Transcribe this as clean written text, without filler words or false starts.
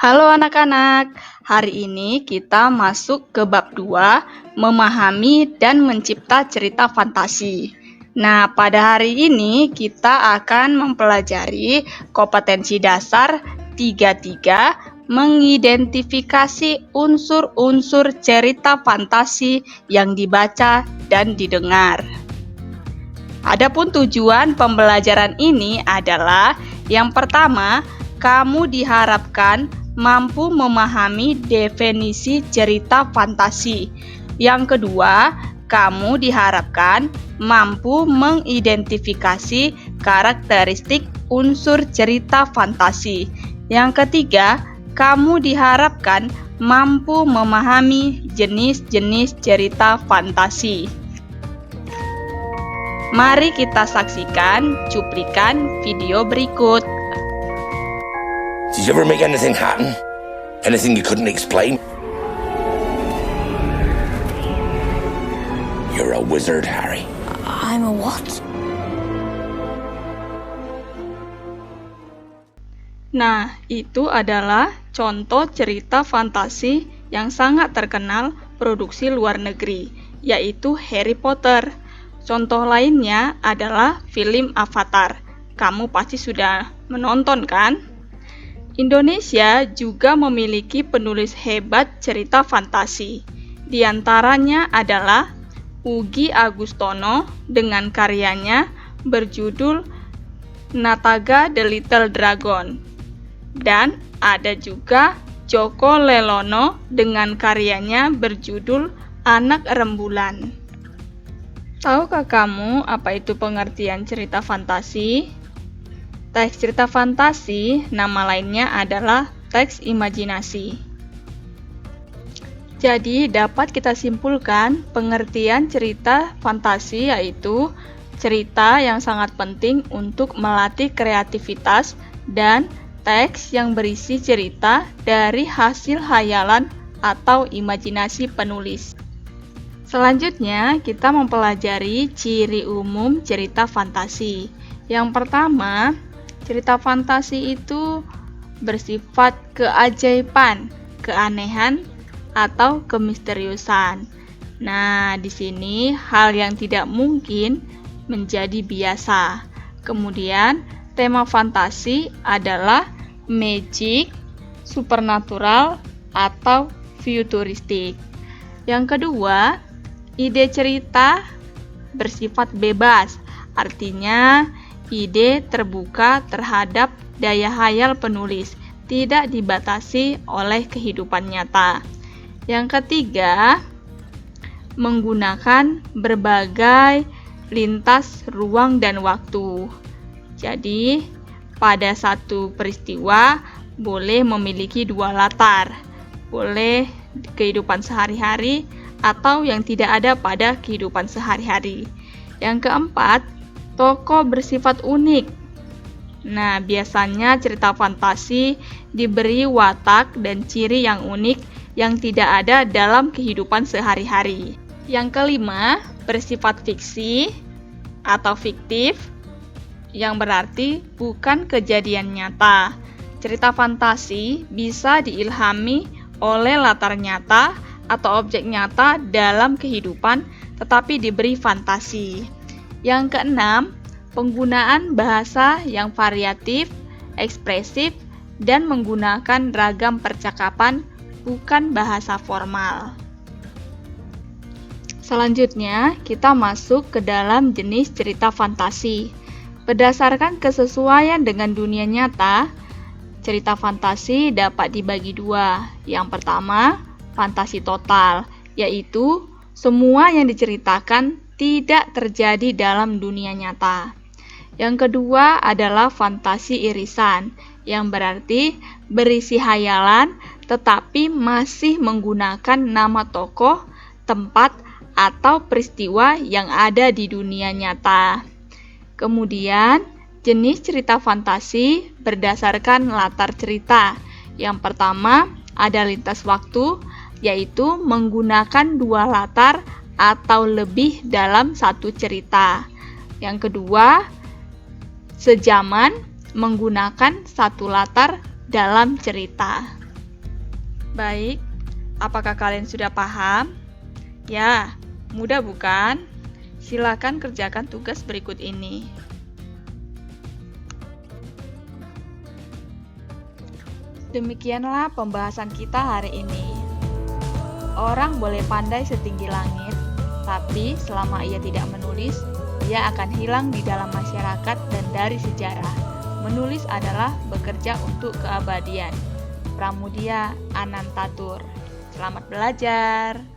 Halo anak-anak, hari ini kita masuk ke bab 2, memahami dan mencipta cerita fantasi. Nah, pada hari ini kita akan mempelajari kompetensi dasar 33, mengidentifikasi unsur-unsur cerita fantasi yang dibaca dan didengar. Adapun tujuan pembelajaran ini adalah yang pertama, kamu diharapkan mampu memahami definisi cerita fantasi. Yang kedua, kamu diharapkan mampu mengidentifikasi karakteristik unsur cerita fantasi. Yang ketiga, kamu diharapkan mampu memahami jenis-jenis cerita fantasi. Mari kita saksikan cuplikan video berikut. Did you ever make anything happen? Anything you couldn't explain? You're a wizard, Harry. I'm a what? Nah, itu adalah contoh cerita fantasi yang sangat terkenal produksi luar negeri, yaitu Harry Potter. Contoh lainnya adalah film Avatar. Kamu pasti sudah menonton kan? Indonesia juga memiliki penulis hebat cerita fantasi. Di antaranya adalah Ugi Agustono dengan karyanya berjudul Nataga the Little Dragon. Dan ada juga Joko Lelono dengan karyanya berjudul Anak Rembulan. Tahukah kamu apa itu pengertian cerita fantasi? Teks cerita fantasi, nama lainnya adalah teks imajinasi. Jadi, dapat kita simpulkan pengertian cerita fantasi yaitu cerita yang sangat penting untuk melatih kreativitas dan teks yang berisi cerita dari hasil hayalan atau imajinasi penulis. Selanjutnya, kita mempelajari ciri umum cerita fantasi. Yang pertama, cerita fantasi itu bersifat keajaiban, keanehan, atau kemisteriusan. Nah, di sini hal yang tidak mungkin menjadi biasa. Kemudian, tema fantasi adalah magic, supernatural, atau futuristik. Yang kedua, ide cerita bersifat bebas, artinya ide terbuka terhadap daya hayal penulis, tidak dibatasi oleh kehidupan nyata. Yang ketiga, menggunakan berbagai lintas ruang dan waktu. Jadi, pada satu peristiwa boleh memiliki dua latar, boleh kehidupan sehari-hari atau yang tidak ada pada kehidupan sehari-hari. Yang keempat, tokoh bersifat unik. Nah, biasanya cerita fantasi diberi watak dan ciri yang unik yang tidak ada dalam kehidupan sehari-hari. Yang kelima, bersifat fiksi atau fiktif, yang berarti bukan kejadian nyata. Cerita fantasi bisa diilhami oleh latar nyata atau objek nyata dalam kehidupan, tetapi diberi fantasi. Yang keenam, penggunaan bahasa yang variatif, ekspresif, dan menggunakan ragam percakapan, bukan bahasa formal. Selanjutnya, kita masuk ke dalam jenis cerita fantasi. Berdasarkan kesesuaian dengan dunia nyata, cerita fantasi dapat dibagi dua. Yang pertama, fantasi total, yaitu semua yang diceritakan tidak terjadi dalam dunia nyata. Yang kedua adalah fantasi irisan, yang berarti berisi hayalan tetapi masih menggunakan nama tokoh, tempat, atau peristiwa yang ada di dunia nyata. Kemudian, jenis cerita fantasi berdasarkan latar cerita. Yang pertama, ada lintas waktu, yaitu menggunakan dua latar atau lebih dalam satu cerita. Yang kedua, sejaman, menggunakan satu latar dalam cerita. Baik, apakah kalian sudah paham? Ya, mudah bukan? Silakan kerjakan tugas berikut ini. Demikianlah pembahasan kita hari ini. Orang boleh pandai setinggi langit, tapi selama ia tidak menulis, ia akan hilang di dalam masyarakat dan dari sejarah. Menulis adalah bekerja untuk keabadian. Pramudia Anantatur. Selamat belajar.